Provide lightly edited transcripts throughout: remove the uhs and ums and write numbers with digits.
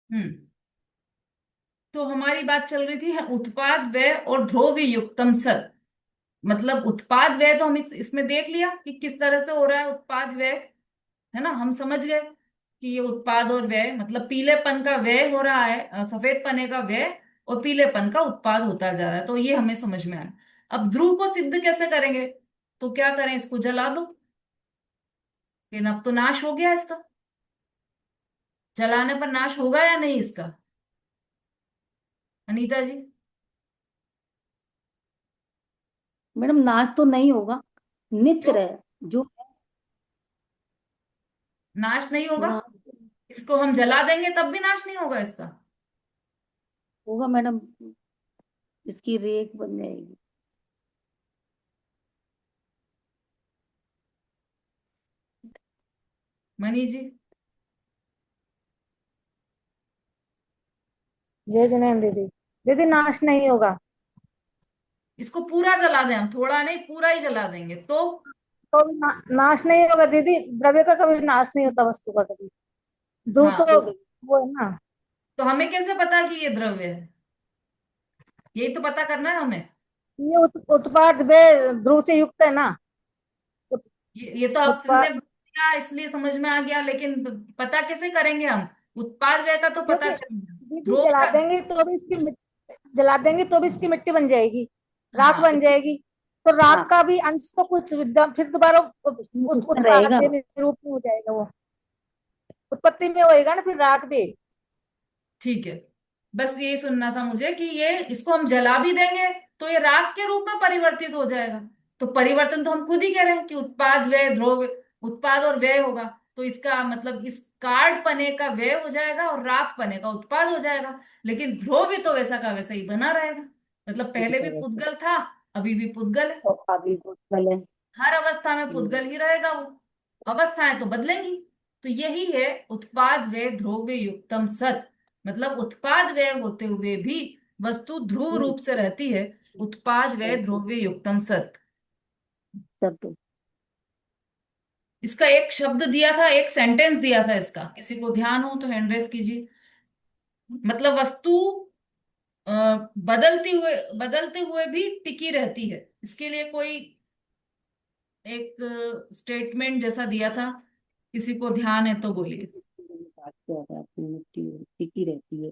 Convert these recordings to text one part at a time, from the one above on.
हम्म। तो हमारी बात चल रही थी उत्पाद व्यय और ध्रुव युक्तम सद। मतलब उत्पाद व्यय तो हम इसमें देख लिया कि किस तरह से हो रहा है उत्पाद व्यय, है ना। हम समझ गए कि ये उत्पाद और व्यय मतलब पीलेपन का व्यय हो रहा है, सफेद पने का व्यय और पीलेपन का उत्पाद होता जा रहा है, तो ये हमें समझ में आया। अब ध्रुव को सिद्ध कैसे करेंगे? तो क्या करें, इसको जला दो। लेकिन अब तो नाश हो गया इसका। जलाने पर नाश होगा या नहीं इसका, अनीता जी? मैडम नाश तो नहीं होगा, नित्य क्यों रहे जो नाश नहीं होगा? ना इसको हम जला देंगे तब भी नाश नहीं होगा इसका? होगा मैडम, इसकी रेख बन जाएगी। मनी जी? जय जनेन दीदी। दीदी नाश नहीं होगा। इसको पूरा जला दें हम, थोड़ा नहीं पूरा ही जला देंगे तो? तो भी नाश नहीं होगा दीदी। द्रव्य का कभी नाश नहीं होता, वस्तु का कभी। ध्रुव हाँ, तो वो है ना। तो हमें कैसे पता कि ये द्रव्य है? यही तो पता करना है हमें। ये उत्पाद वे ध्रुव से युक्त है ना। उत, ये तो आपने उत्पाद बताया इसलिए समझ में आ गया, लेकिन पता कैसे करेंगे हम? उत्पाद व्यय का तो पता क्योंकि करेंगे। दीदी ध्रुव जला का? देंगे तो भी इसकी जला देंगे तो भी इसकी मिट्टी बन जाएगी, राख हाँ, बन जाएगी। तो हाँ, राख का भी अंश तो कुछ फिर दोबारा उस उसमें उत्पाद रहेगा। में रूप में हो जाएगा वो। उत्पत्ति में होएगा ना फिर राख भी। ठीक है। बस यही सुनना था मुझे कि ये इसको हम जला भी देंगे तो ये राख के रूप में परिवर्तित हो जाएगा। तो परिवर्तन तो हम खुद ही कह रहे हैं कि उत्पाद व्यय ध्रुव, उत्पाद और व्यय होगा। तो इसका मतलब इस कार्ड पने का व्यय हो जाएगा और राख पने का उत्पाद हो जाएगा। लेकिन ध्रुव भी तो वैसा का वैसा ही बना रहेगा। मतलब पहले भी पुद्गल था, अभी भी पुद्गल है। तो अभी कुछ पहले। हर अवस्था में पुद्गल ही रहेगा वो। अवस्थाएं तो बदलेंगी। तो यही है उत्पाद व्यय ध्रुव युक्तम सत। मतलब उत्पाद व्यय होते हुए भी वस्तु ध्रुव हम्म, रूप से रहती है। उत्पाद व्यय रहती ध्रुव युक्तम सत। सब। इसका एक शब्द दिया था, एक सेंटेंस दिया था इसका, किसी को ध्यान हो तो हैंड रेस कीजिए। मतलब वस्तु अ, बदलते हुए भी टिकी रहती है, इसके लिए कोई एक स्टेटमेंट जैसा दिया था। किसी को ध्यान है तो बोलिए। बात क्या है, अपनी मिट्टी टिकी रहती है,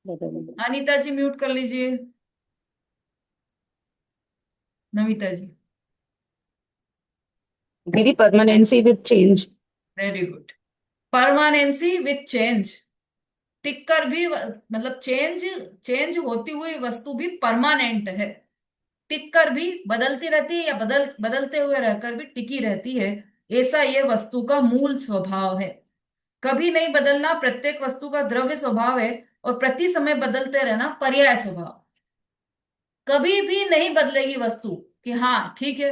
बदल। अनीता जी म्यूट कर लीजिए। नमिता जी? दीदी permanency with change. Very good. Permanency with change. Tick कर भी मतलब चेंज, चेंज होती हुई वस्तु भी परमानेंट है। टिक कर भी बदलती रहती है या बदलते हुए रहकर भी टिकी रहती है। ऐसा ये वस्तु का मूल स्वभाव है। कभी नहीं बदलना प्रत्येक वस्तु का द्रव्य स्वभाव है। और प्रति समय बदलते रहना पर्याय स्वभाव। कभी भी नहीं बदलेगी वस्तु कि हाँ ठीक है।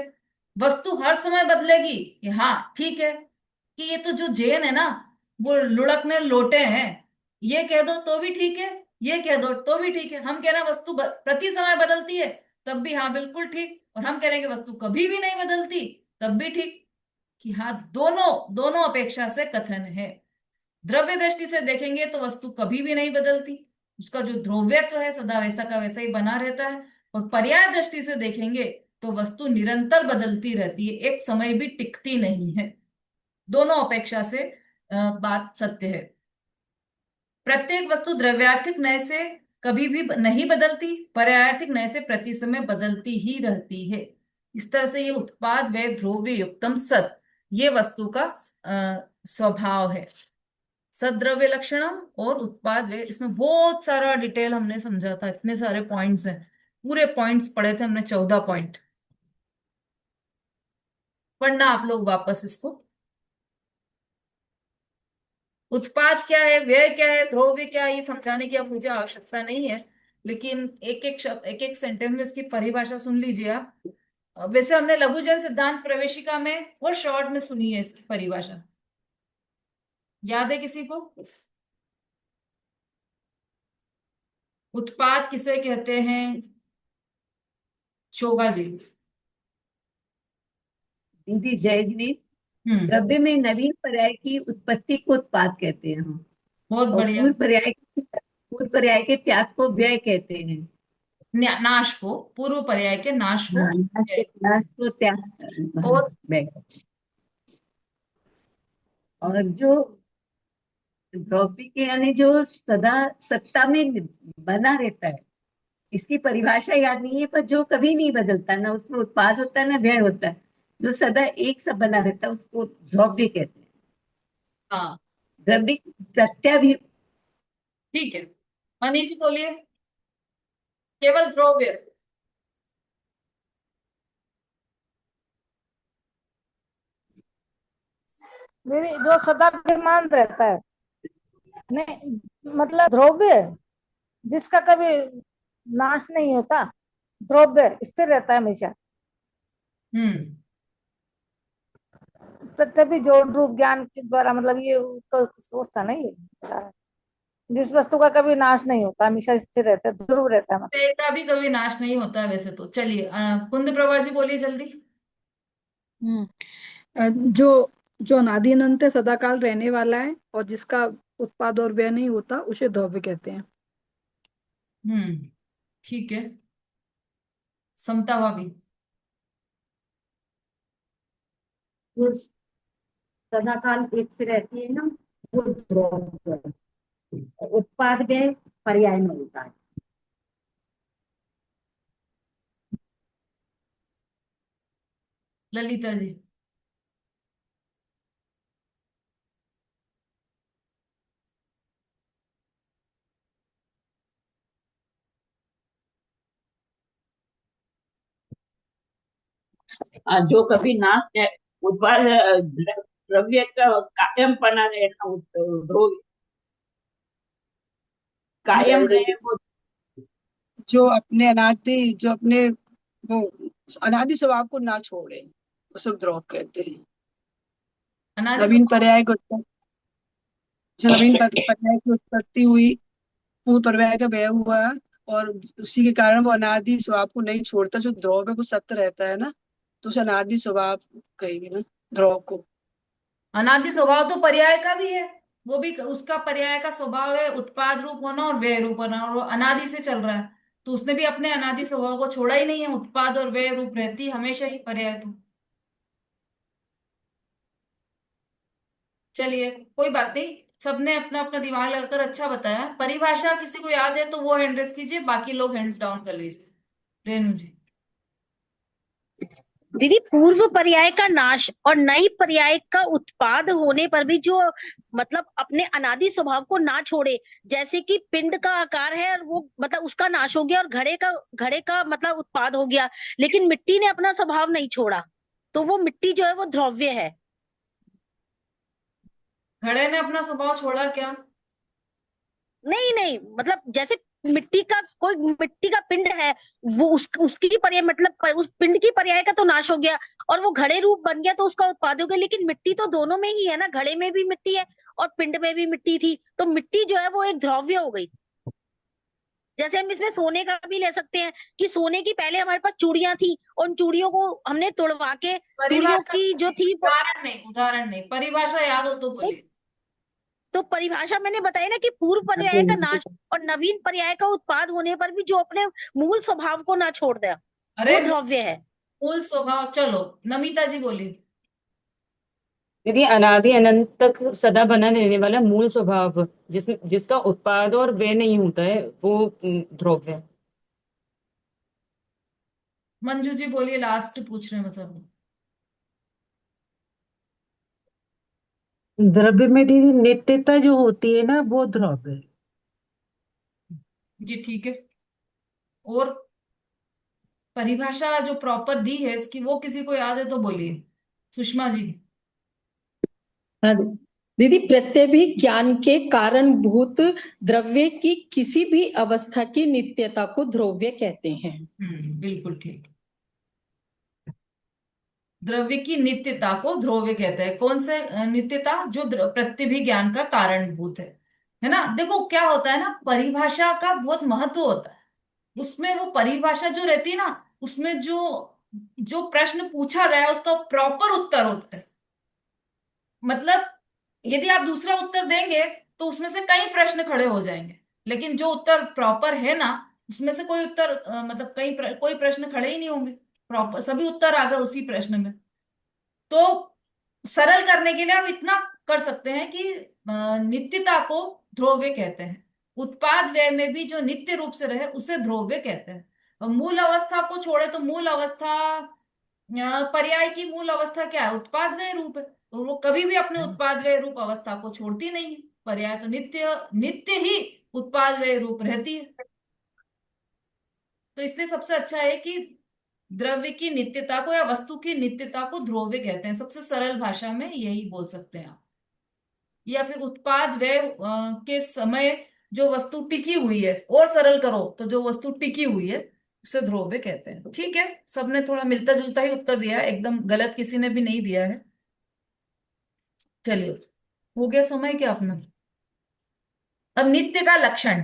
वस्तु हर समय बदलेगी कि हाँ ठीक है। कि ये तो जो जैन है ना, वो लुढ़कने लोटे हैं। ये कह दो तो भी ठीक है, ये कह दो तो भी ठीक है। हम कह रहे हैं वस्तु प्रति समय बदलती है, तब भी हाँ बिल्कुल ठीक। और हम कह रहे हैं कि वस्तु कभी भी नहीं बदलती, तब भी ठीक। कि हाँ दोनों दोनों अपेक्षा से कथन है। द्रव्य दृष्टि से देखेंगे तो वस्तु कभी भी नहीं बदलती, उसका जो ध्रुव्यत्व है सदा वैसा का वैसा ही बना रहता है। और पर्याय दृष्टि से देखेंगे तो वस्तु निरंतर बदलती रहती है, एक समय भी टिकती नहीं है। दोनों अपेक्षा से बात सत्य है। प्रत्येक वस्तु द्रव्यार्थिक नय से कभी भी नहीं बदलती, पर्यायार्थिक नय से प्रति समय बदलती ही रहती है। इस तरह से ये उत्पाद व्यय ध्रुव युक्तम सत, ये वस्तु का स्वभाव है। सद्रव्य लक्षणम और उत्पाद व्यय, इसमें बहुत सारा डिटेल हमने समझा था, इतने सारे पॉइंट्स हैं। पूरे पॉइंट्स पढ़े थे हमने, 14 पॉइंट। पढ़ना आप लोग वापस इसको। उत्पाद क्या है, व्यय क्या है, ध्रुव क्या है, ये समझाने की अब मुझे आवश्यकता नहीं है। लेकिन एक एक शब्द, एक एक सेंटेंस में इसकी परिभाषा सुन लीजिए आप। वैसे हमने लघुजन सिद्धांत प्रवेशिका में बहुत शॉर्ट में सुनी है इसकी परिभाषा। याद है किसी को? उत्पाद किसे कहते हैं? शोभा जी? दीदी जय जी। हम्म। द्रव्य में नवीन पर्याय की उत्पत्ति को उत्पाद कहते हैं हम। बहुत और बढ़िया। पूर्व पर्याय के त्याग को व्यय कहते हैं। नाश को, पूर्व पर्याय के नाश को हाँ, नाश के त्याग को त्याग, हाँ, और व्यय। और जो द्रौपदी के यानी जो सदा सत्ता में बना रहता है, इसकी परिभाषा याद नहीं है, पर जो कभी नहीं बदलता, ना उसमें उत्पाद होता है ना व्यय होता है, जो सदा एक सा बना रहता है, उसको द्रव्य कहते हैं। हाँ द्रव्य प्रत्यभि ठीक है। मनीष जी बोलिए। केवल द्रव्य। दीदी जो सदा विद्यमान रहता है, नहीं मतलब द्रव्य जिसका कभी नाश नहीं होता, द्रव्य स्थिर रहता है हमेशा। हम्म। तभी जोड़ रूप ज्ञान के द्वारा, मतलब ये उसका सोच था नहीं, बता रहा। जिस वस्तु का कभी नाश नहीं होता, हमेशा स्थिर रहता है, ध्रुव रहता है मतलब। तेल का भी कभी नाश नहीं होता है वैसे तो। चलिए कुंद प्रभा जी बोलिए जल्दी। हम्म जो जो अनादि अनंत है, सदाकाल रहने वाला है और जिसका उत्पाद और व्यय नहीं होता, उसे द्रव्य कहते हैं। ठीक है। समता भाभी। वो सदाकाल एक से रहती है ना, वो द्रव्य है। उत्पाद व्यय पर्याय में होता है। ललिता जी। जो कभी नाश है, उत्पाद द्रव्य का कायम बना रहना, ध्रुव कायम रहे वो। जो अपने वो अनादि स्वभाव को ना छोड़े, उसे द्रोह कहते हैं। अनादि नवीन स्वभाव। पर्याय को जो नवीन पर्याय की उत्पत्ति हुई, पूर्व पर्याय का व्यय हुआ, और उसी के कारण वो अनादि स्वभाव को नहीं छोड़ता, जो द्रव्य को सत्य रहता है ना, तो उसे अनादि स्वभाव कहेगी ना, द्रव को। अनादि स्वभाव तो पर्याय का भी है। वो भी उसका पर्याय का स्वभाव है उत्पाद रूप होना और व्यय रूप होना, और वो अनादि से चल रहा है। तो उसने भी अपने अनादि स्वभाव को छोड़ा ही नहीं है। उत्पाद और व्यय रूप रहती हमेशा ही पर्याय तो। चलिए कोई बात नहीं। सबने अपना अपना दिमाग लगाकर अच्छा बताया। परिभाषा किसी को याद है तो वो हैंड रेस कीजिए, बाकी लोग हैंड्स डाउन कर लीजिए। रेणु जी। दीदी, पूर्व पर्याय का नाश और नई पर्याय का उत्पाद होने पर भी जो मतलब अपने अनादि स्वभाव को ना छोड़े, जैसे कि पिंड का आकार है और वो मतलब उसका नाश हो गया और घड़े का मतलब उत्पाद हो गया, लेकिन मिट्टी ने अपना स्वभाव नहीं छोड़ा, तो वो मिट्टी जो है वो द्रव्य है। घड़े ने अपना स्वभाव छोड़ा क्या? नहीं नहीं, मतलब जैसे मिट्टी का पिंड है, वो उसकी पर्याय मतलब उस पिंड की पर्याय का तो नाश हो गया और वो घड़े रूप बन गया, तो उसका उत्पाद हो गया, लेकिन मिट्टी तो दोनों में ही है ना, घड़े में भी मिट्टी है और पिंड में भी मिट्टी थी, तो मिट्टी जो है वो एक द्रव्य हो गई। जैसे हम इसमें सोने का भी ले सकते हैं कि सोने की पहले हमारे पास चूड़ियां थी, उन चूड़ियों को हमने तोड़वा के चूड़ियों परिभाषा की जो दीजिए, थी उदाहरण नहीं, उदाहरण नहीं, परिभाषा याद हो तो बोलिए। तो परिभाषा मैंने बताई ना कि पूर्व पर्याय का नाश और नवीन पर्याय का उत्पाद होने पर भी जो अपने मूल स्वभाव को ना छोड़ दे, अरे वो द्रव्य है। मूल स्वभाव। चलो नमिता जी बोलिए। यदि अनादि अनंत तक सदा बना रहने वाला मूल स्वभाव, जिसका उत्पाद और व्यय नहीं होता है, वो ध्रुव है। मंजू जी बोलिए, लास्ट पूछ रहे हैं बस अब। द्रव्य में दीदी नित्यता जो होती है ना, वो द्रव्य है। जी ठीक है। और परिभाषा जो प्रॉपर दी है इसकी, वो किसी को याद है तो बोलिए। सुषमा जी। हाँ दीदी, प्रत्यय भी ज्ञान के कारणभूत द्रव्य की किसी भी अवस्था की नित्यता को ध्रुव्य कहते हैं। बिल्कुल ठीक। द्रव्य की नित्यता को ध्रुव्य कहते हैं। कौन से नित्यता? जो प्रत्यय भी ज्ञान का कारणभूत है ना। देखो क्या होता है ना, परिभाषा का बहुत महत्व होता है। उसमें वो परिभाषा जो रहती है ना, उसमें जो जो प्रश्न पूछा गया है उसका प्रॉपर उत्तर होता है। मतलब यदि आप दूसरा उत्तर देंगे तो उसमें से कई प्रश्न खड़े हो जाएंगे, लेकिन जो उत्तर प्रॉपर है ना, उसमें से कोई उत्तर मतलब कोई प्रश्न खड़े ही नहीं होंगे, प्रॉपर सभी उत्तर आ गए उसी प्रश्न में। तो सरल करने के लिए हम इतना कर सकते हैं कि नित्यता को ध्रुव्य कहते हैं। उत्पाद व्यय में भी जो नित्य रूप से रहे उसे ध्रुव्य कहते हैं। और मूल अवस्था को छोड़े तो मूल अवस्था पर्याय की मूल अवस्था क्या है? उत्पाद व्यय रूप है, तो वो कभी भी अपने उत्पाद व्यय रूप अवस्था को छोड़ती नहीं है। पर्याय तो नित्य नित्य ही उत्पाद व्यय रूप रहती है। तो इसलिए सबसे अच्छा है कि द्रव्य की नित्यता को या वस्तु की नित्यता को ध्रुव्य कहते हैं, सबसे सरल भाषा में यही बोल सकते हैं आप। या फिर उत्पाद व्यय के समय जो वस्तु टिकी हुई है, और सरल करो तो जो वस्तु टिकी हुई है उसे ध्रुव्य कहते हैं। ठीक है, सबने थोड़ा मिलता जुलता ही उत्तर दिया है, एकदम गलत किसी ने भी नहीं दिया है। चलिए, हो गया समय क्या अपना। अब नित्य का लक्षण,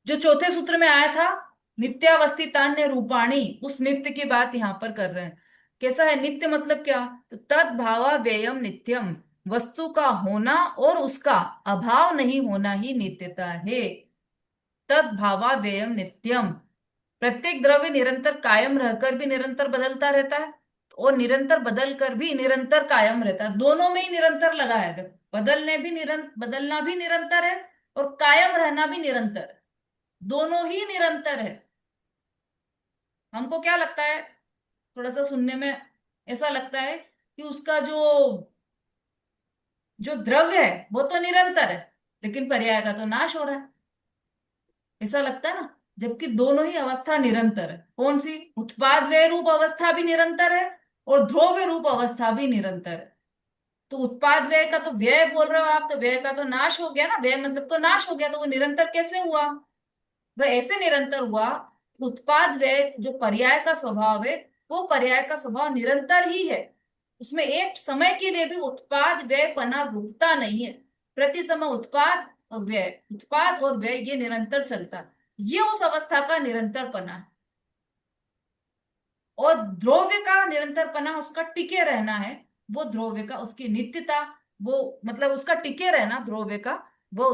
जो चौथे सूत्र में आया था, नित्यावस्थितान्य रूपाणी, उस नित्य की बात यहां पर कर रहे हैं। कैसा है नित्य, मतलब क्या? तो तद भावा व्ययम नित्यम, वस्तु का होना और उसका अभाव नहीं होना ही नित्यता है। तद भावा व्ययम नित्यम, प्रत्येक द्रव्य निरंतर कायम रहकर भी निरंतर बदलता रहता है, और निरंतर बदल कर भी निरंतर कायम रहता है। दोनों में ही निरंतर लगा है। देखो, बदलना भी निरंतर है और कायम रहना भी निरंतर है, दोनों ही निरंतर है। हमको क्या लगता है, थोड़ा सा सुनने में ऐसा लगता है कि उसका जो जो द्रव्य है वो तो निरंतर है, लेकिन पर्याय का तो नाश हो रहा है, ऐसा लगता है ना। जबकि दोनों ही अवस्था निरंतर है। कौन सी? उत्पाद व्यय रूप अवस्था भी निरंतर है और ध्रुव्य रूप अवस्था भी निरंतर है। तो उत्पाद व्यय का तो व्यय बोल रहे हो आप, तो व्यय का तो नाश हो गया ना, व्यय मतलब तो नाश हो गया, तो वो निरंतर कैसे हुआ? वह ऐसे निरंतर हुआ, उत्पाद व्यय जो पर्याय का स्वभाव है, वो पर्याय का स्वभाव निरंतर ही है। उसमें एक समय के लिए भी उत्पाद व्यय पना रुकता नहीं है। प्रति समय उत्पाद और व्यय ये निरंतर चलता है। ये उस अवस्था का निरंतर पना है। और द्रव्य का निरंतर पना, उसका टिके रहना है, वो द्रव्य का, उसकी नित्यता, वो मतलब उसका टिके रहना द्रव्य का, वह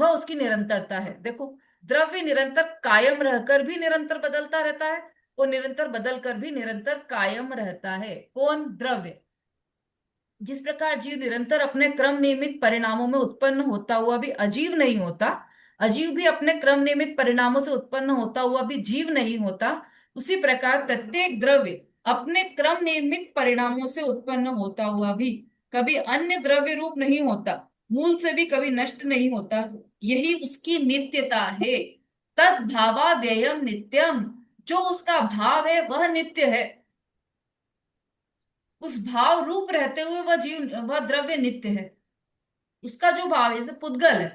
उसकी निरंतरता है। देखो, द्रव्य निरंतर कायम रहकर भी निरंतर बदलता रहता है, और निरंतर बदल कर भी निरंतर कायम रहता है। कौन? द्रव्य। जिस प्रकार जीव निरंतर अपने क्रम नियमित परिणामों में उत्पन्न होता हुआ भी अजीव नहीं होता, अजीव भी अपने क्रम नियमित परिणामों से उत्पन्न होता हुआ भी जीव नहीं होता, उसी प्रकार प्रत्येक द्रव्य अपने क्रम नियमित परिणामों से उत्पन्न होता हुआ भी कभी अन्य द्रव्य रूप नहीं होता, मूल से भी कभी नष्ट नहीं होता। यही उसकी नित्यता है। तद भावा व्ययम नित्यम, जो उसका भाव है वह नित्य है। उस भाव रूप रहते हुए वह द्रव्य नित्य है। उसका जो भाव है, जैसे पुद्गल है,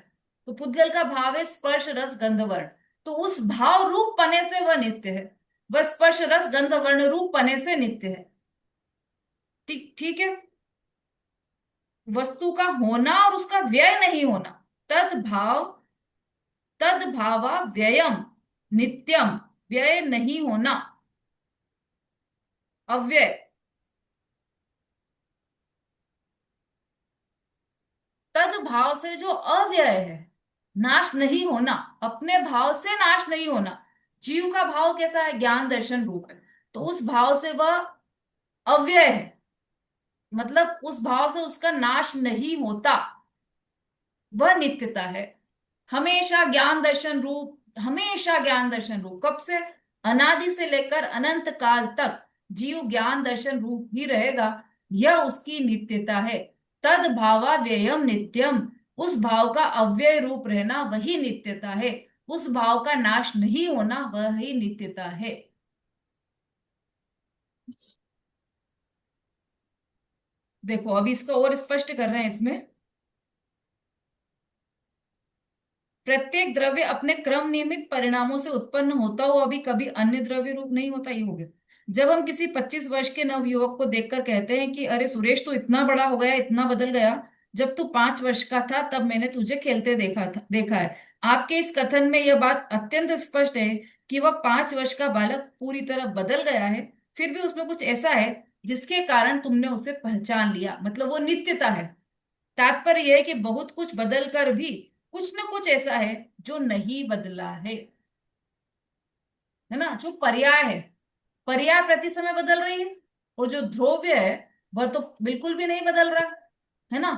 तो पुद्गल का भाव है स्पर्श रस गंध वर्ण, तो उस भाव रूप पने से वह नित्य है। वह स्पर्श रस गंध वर्ण रूप पने से नित्य है। ठीक ठीक है। वस्तु का होना और उसका व्यय नहीं होना, तद भावा व्ययम नित्यम, व्यय नहीं होना, अव्यय। तद भाव से जो अव्यय है, नाश नहीं होना, अपने भाव से नाश नहीं होना। जीव का भाव कैसा है? ज्ञान दर्शन रूप है, तो उस भाव से वह अव्यय है, मतलब उस भाव से उसका नाश नहीं होता, वह नित्यता है। हमेशा ज्ञान दर्शन रूप, हमेशा ज्ञान दर्शन रूप, कब से? अनादि से लेकर अनंत काल तक जीव ज्ञान दर्शन रूप ही रहेगा, यह उसकी नित्यता है। तद भावा व्ययम नित्यम, उस भाव का अव्यय रूप रहना वही नित्यता है, उस भाव का नाश नहीं होना वही नित्यता है। देखो, अभी इसको और स्पष्ट कर रहे हैं इसमें। प्रत्येक द्रव्य अपने क्रम नियमित परिणामों से उत्पन्न होता हुआ भी कभी अन्य द्रव्य रूप नहीं होता। ये हो गया। जब हम किसी 25 वर्ष के नवयुवक को देखकर कहते हैं कि अरे सुरेश, तो इतना बड़ा हो गया, इतना बदल गया, जब तू 5 वर्ष का था तब मैंने तुझे खेलते देखा है। आपके इस कथन में यह बात अत्यंत स्पष्ट है कि वह 5 वर्ष का बालक पूरी तरह बदल गया है। फिर भी उसमें कुछ ऐसा है जिसके कारण तुमने उसे पहचान लिया, मतलब वो नित्यता है। तात्पर्य यह है कि बहुत कुछ बदल कर भी कुछ न कुछ ऐसा है जो नहीं बदला है ना, जो पर्याय है। पर्याय प्रति समय बदल रही है, और जो ध्रुव्य है वह तो बिल्कुल भी नहीं बदल रहा है ना।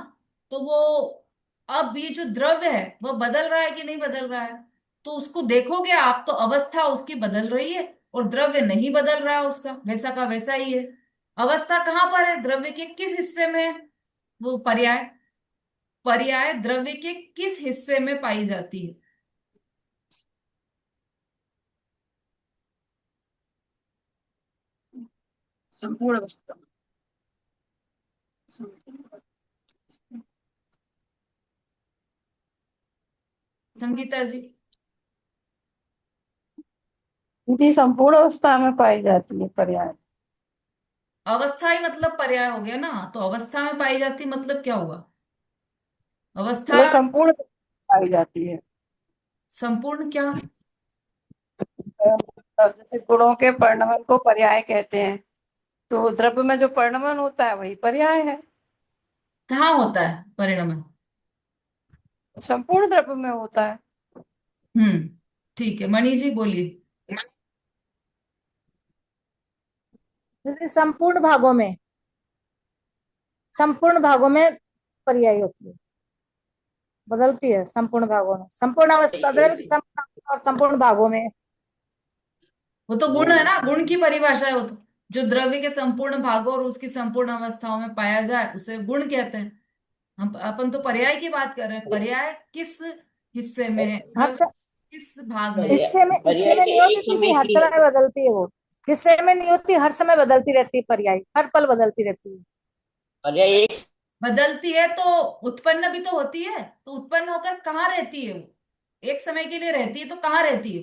तो वो, अब ये जो द्रव्य है वह बदल रहा है कि नहीं बदल रहा है, तो उसको देखोगे आप तो अवस्था उसकी बदल रही है, और द्रव्य नहीं बदल रहा है, उसका वैसा का वैसा ही है। अवस्था कहाँ पर है, द्रव्य के किस हिस्से में है? वो पर्याय, पर्याय द्रव्य के किस हिस्से में पाई जाती है? संपूर्ण अवस्था। संपूर्ण। संगीता जी। दीदी संपूर्ण अवस्था में पाई जाती है पर्याय। अवस्था ही मतलब पर्याय हो गया ना, तो अवस्था में पाई जाती मतलब क्या हुआ? अवस्था वो संपूर्ण पाई जाती है। संपूर्ण क्या? जैसे गुणों के परिणमन को पर्याय कहते हैं, तो द्रव्य में जो परिणमन होता है वही पर्याय है। कहाँ होता है परिणमन? संपूर्ण द्रव्य में होता है। हम्म, ठीक है, मणि जी बोलिए। जैसे संपूर्ण भागों में पर्याय होती है, बदलती है संपूर्ण भागों में। संपूर्ण अवस्था द्रव्य की संपूर्ण और संपूर्ण भागों में। वो तो गुण है ना, गुण की परिभाषा है वो तो। जो द्रव्य के संपूर्ण भागों और उसकी संपूर्ण अवस्थाओं में पाया जाए उसे गुण कहते हैं। हम अपन तो पर्याय की बात कर रहे हैं। पर्याय किस हिस्से में है, हर द्रव्य किस भाग में है? हिस्से पर्याय में के नहीं होती एक दीदी, समय हर की है। समय बदलती है वो। हिस्से में नहीं होती, हर समय बदलती रहती है पर्याय, हर पल बदलती रहती है। पर्याय एक। बदलती है तो उत्पन्न भी तो होती है, तो उत्पन्न होकर कहाँ रहती है वो? एक समय के लिए रहती है तो कहाँ रहती है?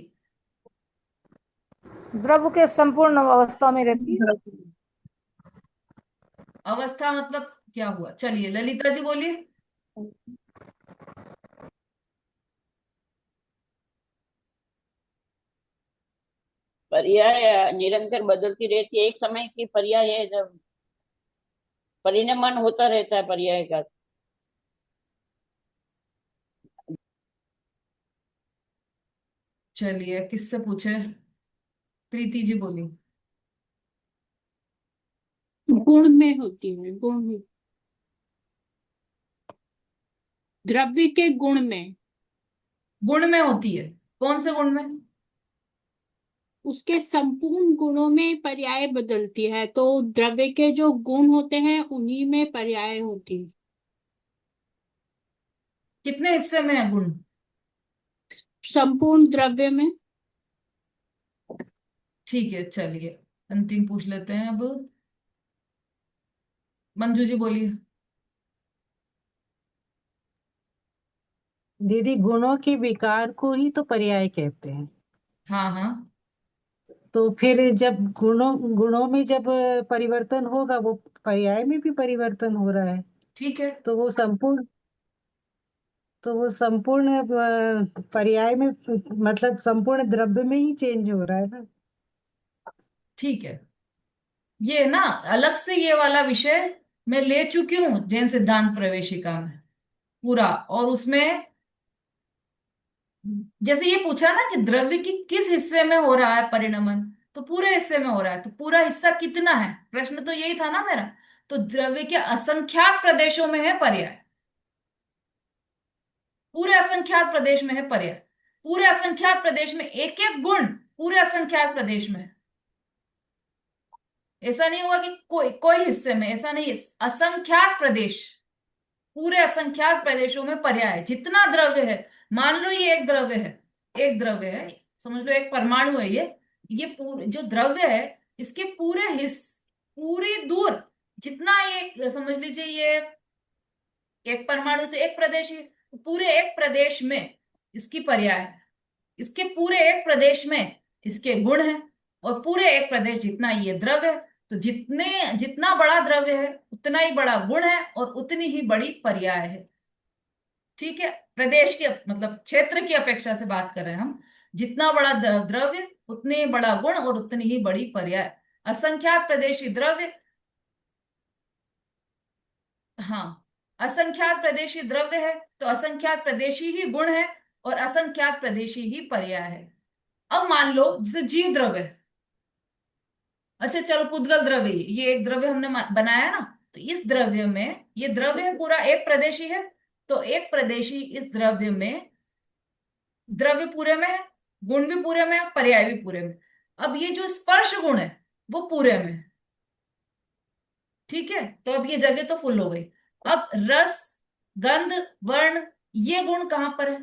द्रव्य के संपूर्ण अवस्था में रहती है। अवस्था मतलब क्या हुआ? चलिए ललिता जी बोलिए। पर्याय निरंतर बदलती रहती है, एक समय की पर्याय है जब परिणमन होता रहता है पर्याय का। चलिए किससे पूछे? प्रीति जी बोली। गुण में होती है, गुण में, द्रव्य के गुण में, गुण में होती है? कौन से गुण में? उसके संपूर्ण गुणों में पर्याय बदलती है, तो द्रव्य के जो गुण होते हैं उन्हीं में पर्याय होती है। कितने हिस्से में है गुण? संपूर्ण द्रव्य में। ठीक है, चलिए अंतिम पूछ लेते हैं अब। मंजू जी बोलिए। दीदी गुणों के विकार को ही तो पर्याय कहते हैं। हाँ हाँ, तो फिर जब गुणों में जब परिवर्तन होगा, वो पर्याय में भी परिवर्तन हो रहा है, ठीक है, तो वो संपूर्ण पर्याय में, मतलब संपूर्ण द्रव्य में ही चेंज हो रहा है ना। ठीक है। ये ना अलग से ये वाला विषय मैं ले चुकी हूँ जैन सिद्धांत प्रवेशिका में पूरा, और उसमें जैसे ये पूछा ना कि द्रव्य की किस हिस्से में हो रहा है परिणमन, तो पूरे हिस्से में हो रहा है, तो पूरा हिस्सा कितना है, प्रश्न तो यही था ना मेरा। तो द्रव्य के असंख्यात प्रदेशों में है पर्याय, पूरे असंख्यात प्रदेश में है पर्याय। पूरे असंख्यात प्रदेश में एक एक गुण पूरे असंख्यात प्रदेश में है। ऐसा नहीं हुआ कि कोई कोई हिस्से में, ऐसा नहीं है। असंख्यात प्रदेश, पूरे असंख्यात प्रदेशों में पर्याय है। जितना द्रव्य है, मान लो ये एक द्रव्य है, एक द्रव्य है, समझ लो एक परमाणु है ये पूरे जो द्रव्य है, इसके पूरे पूरी दूर, जितना ये समझ लीजिए ये एक परमाणु तो एक प्रदेश है, तो पूरे एक प्रदेश में इसकी पर्याय है। इसके पूरे एक प्रदेश में इसके गुण हैं, और पूरे एक प्रदेश जितना ये द्रव्य है, तो जितना बड़ा द्रव्य है उतना ही बड़ा गुण है और उतनी ही बड़ी पर्याय है। ठीक है, प्रदेश के मतलब क्षेत्र की अपेक्षा से बात कर रहे हैं हम। जितना बड़ा द्रव्य उतने ही बड़ा गुण और उतनी ही बड़ी पर्याय। असंख्यात प्रदेशी द्रव्य हाँ, असंख्यात प्रदेशी द्रव्य है तो असंख्यात प्रदेशी ही गुण है और असंख्यात प्रदेशी ही पर्याय है। अब मान लो जैसे जीव द्रव्य है। अच्छा चलो, पुद्गल द्रव्य, ये एक द्रव्य हमने बनाया ना, तो इस द्रव्य में ये द्रव्य पूरा एक प्रदेशी है, तो एक प्रदेशी इस द्रव्य में, द्रव्य पूरे में है, गुण भी पूरे में है, पर्याय भी पूरे में। अब ये जो स्पर्श गुण है वो पूरे में है। ठीक है, तो अब ये जगह तो फुल हो गई। अब रस, गंध, वर्ण, ये गुण कहां पर है?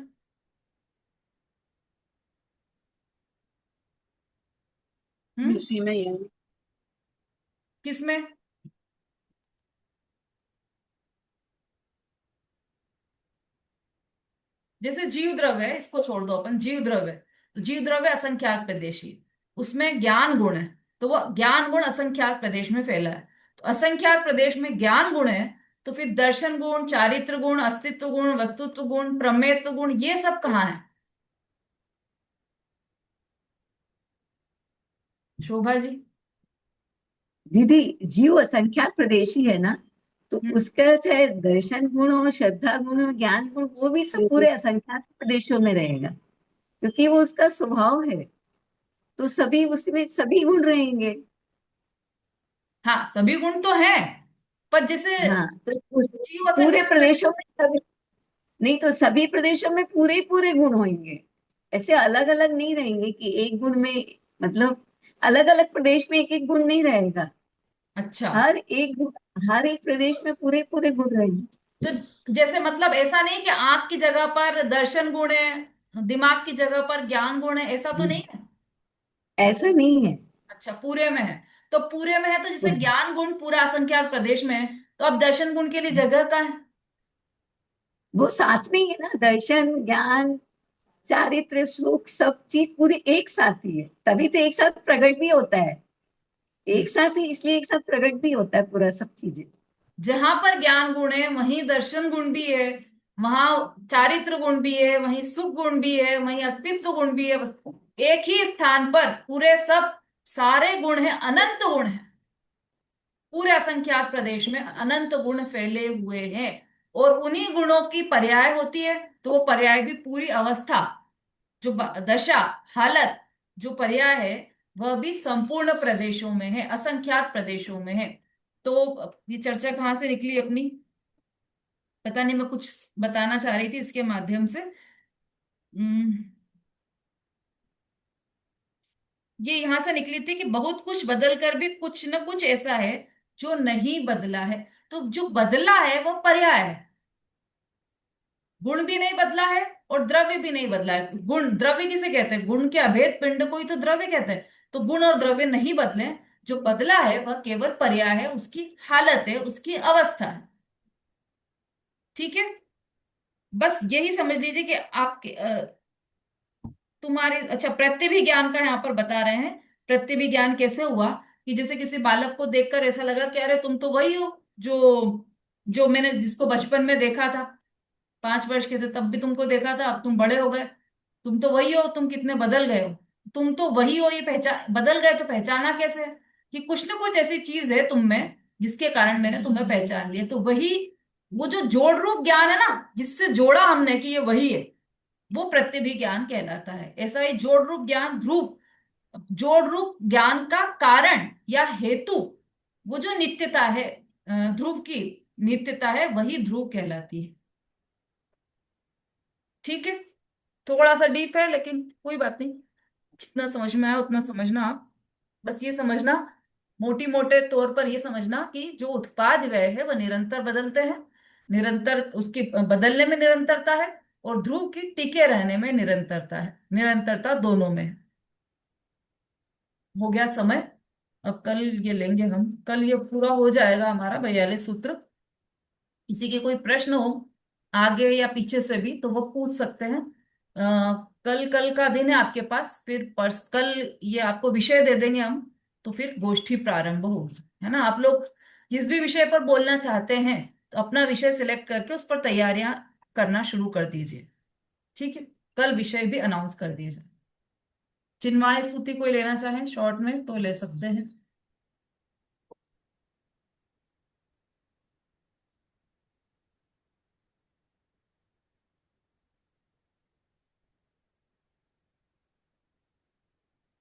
इसी में ही है। किसमें? जैसे जीव द्रव्य है, इसको छोड़ दो, अपन जीव द्रव्य है, तो जीव द्रव्य असंख्यात प्रदेशी है, उसमें ज्ञान गुण है, तो वो ज्ञान गुण असंख्यात प्रदेश में फैला है। तो असंख्यात प्रदेश में ज्ञान गुण है, तो फिर दर्शन गुण, चारित्र गुण, अस्तित्व गुण, वस्तुत्व गुण, प्रमेयत्व गुण, ये सब कहाँ है? शोभा जी। दीदी, जीव असंख्यात प्रदेशी है ना, तो हम्म। उसका चाहे दर्शन गुण हो, श्रद्धा गुण हो, ज्ञान गुण, वो भी सब पूरे असंख्यात प्रदेशों में रहेगा, क्योंकि वो उसका स्वभाव है। तो सभी उसमें सभी गुण रहेंगे। हाँ, सभी गुण तो हैं, पर जैसे हाँ, तो जीव पूरे असंख्यात प्रदेशों प्रदेश। में सभी, नहीं तो सभी प्रदेशों में पूरे पूरे गुण होंगे। ऐसे अलग अलग नहीं रहेंगे कि एक गुण में, मतलब अलग अलग प्रदेश में एक एक गुण नहीं रहेगा। अच्छा, हर एक प्रदेश में पूरे पूरे गुण रहेंगे। तो जैसे मतलब ऐसा नहीं कि आंख की जगह पर दर्शन गुण है, दिमाग की जगह पर ज्ञान गुण है, ऐसा तो नहीं है? ऐसा नहीं है। अच्छा, पूरे में है। तो पूरे में है, तो जैसे ज्ञान गुण पूरा असंख्यात प्रदेश में है, तो अब दर्शन गुण के लिए जगह कहाँ है? वो साथ में ही है ना, दर्शन, ज्ञान, चारित्र, सुख, सब चीज पूरी एक साथ ही है, तभी तो एक साथ प्रकट भी होता है। एक साथ ही इसलिए एक साथ प्रकट भी होता है पूरा सब चीजें। जहां पर ज्ञान गुण है वहीं दर्शन गुण भी है, वहां चारित्र गुण भी है, वहीं सुख गुण भी है, वहीं अस्तित्व गुण भी है। बस एक ही स्थान पर पूरे सब सारे गुण हैं, अनंत गुण है, पूरे असंख्यात प्रदेश में अनंत गुण फैले हुए हैं। और उन्हीं गुणों की पर्याय होती है, तो वो पर्याय भी पूरी अवस्था, जो दशा, हालत, जो पर्याय है, वह भी संपूर्ण प्रदेशों में है, असंख्यात प्रदेशों में है। तो ये चर्चा कहाँ से निकली अपनी? पता नहीं, मैं कुछ बताना चाह रही थी इसके माध्यम से। हम्म, ये यहां से निकली थी कि बहुत कुछ बदल कर भी कुछ न कुछ ऐसा है जो नहीं बदला है। तो जो बदला है वो पर्याय है, गुण भी नहीं बदला है और द्रव्य भी नहीं बदला है। गुण, द्रव्य किसे कहते हैं? गुण के अभेद पिंड को ही तो द्रव्य कहते हैं। तो गुण और द्रव्य नहीं बदले, जो बदला है वह केवल पर्याय है, उसकी हालत है, उसकी अवस्था है। ठीक है, बस यही समझ लीजिए कि आपके तुम्हारे, अच्छा, प्रत्यभिज्ञान का यहाँ पर बता रहे हैं। प्रत्यभिज्ञान कैसे हुआ कि जैसे किसी बालक को देखकर ऐसा लगा कि अरे तुम तो वही हो जो जो मैंने जिसको बचपन में देखा था, 5 वर्ष के थे तब भी तुमको देखा था, अब तुम बड़े हो गए, तुम तो वही हो, तुम कितने बदल गए हो। तुम तो वही हो, ये पहचान, बदल गए तो पहचाना कैसे? कि कुछ ना कुछ ऐसी चीज है तुम में जिसके कारण मैंने तुम्हें पहचान लिया। तो वही, वो जो जोड़ रूप ज्ञान है ना, जिससे जोड़ा हमने कि ये वही है, वो प्रत्यभिज्ञान कहलाता है। ऐसा ही जोड़ रूप ज्ञान, ध्रुव, जोड़ रूप ज्ञान का कारण या हेतु, वो जो नित्यता है, ध्रुव की नित्यता है, वही ध्रुव कहलाती है। ठीक है, थोड़ा सा डीप है लेकिन कोई बात नहीं, जितना समझ में आया उतना समझना आप। बस ये समझना, मोटी मोटे तौर पर ये समझना कि जो उत्पाद व्यय है वह निरंतर बदलते हैं, निरंतर उसकी बदलने में निरंतरता है, और ध्रुव की टिके रहने में निरंतरता है, निरंतरता दोनों में है। हो गया समय। अब कल ये लेंगे हम, कल ये पूरा हो जाएगा हमारा 42 सूत्र। किसी के कोई प्रश्न हो आगे या पीछे से भी तो वो पूछ सकते हैं। कल, कल का दिन है आपके पास, फिर कल ये आपको विषय दे देंगे हम, तो फिर गोष्ठी प्रारंभ होगी, है ना? आप लोग जिस भी विषय पर बोलना चाहते हैं तो अपना विषय सिलेक्ट करके उस पर तैयारियां करना शुरू कर दीजिए। ठीक है, कल विषय भी अनाउंस कर दिए जाए। चिन्वाणी सूत्री कोई लेना चाहे शॉर्ट में तो ले सकते हैं।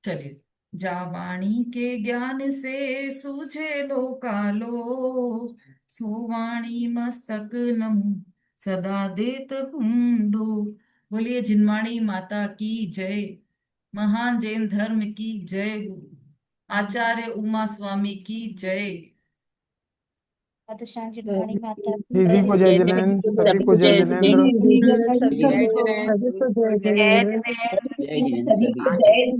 चलिए। जा वाणी के ज्ञान से सूझे लो कालो, सो वाणी मस्तक नमो सदा देत हुंडो। बोलिए जिनवाणी माता की जय। महान जैन धर्म की जय। आचार्य उमा स्वामी की जय। जिनवाणी माता की दीदी को जय जिनेंद्र, सभी को जय जिनेंद्र। सभी को जय जिनेंद्र। जय जिनेंद्र सभी को।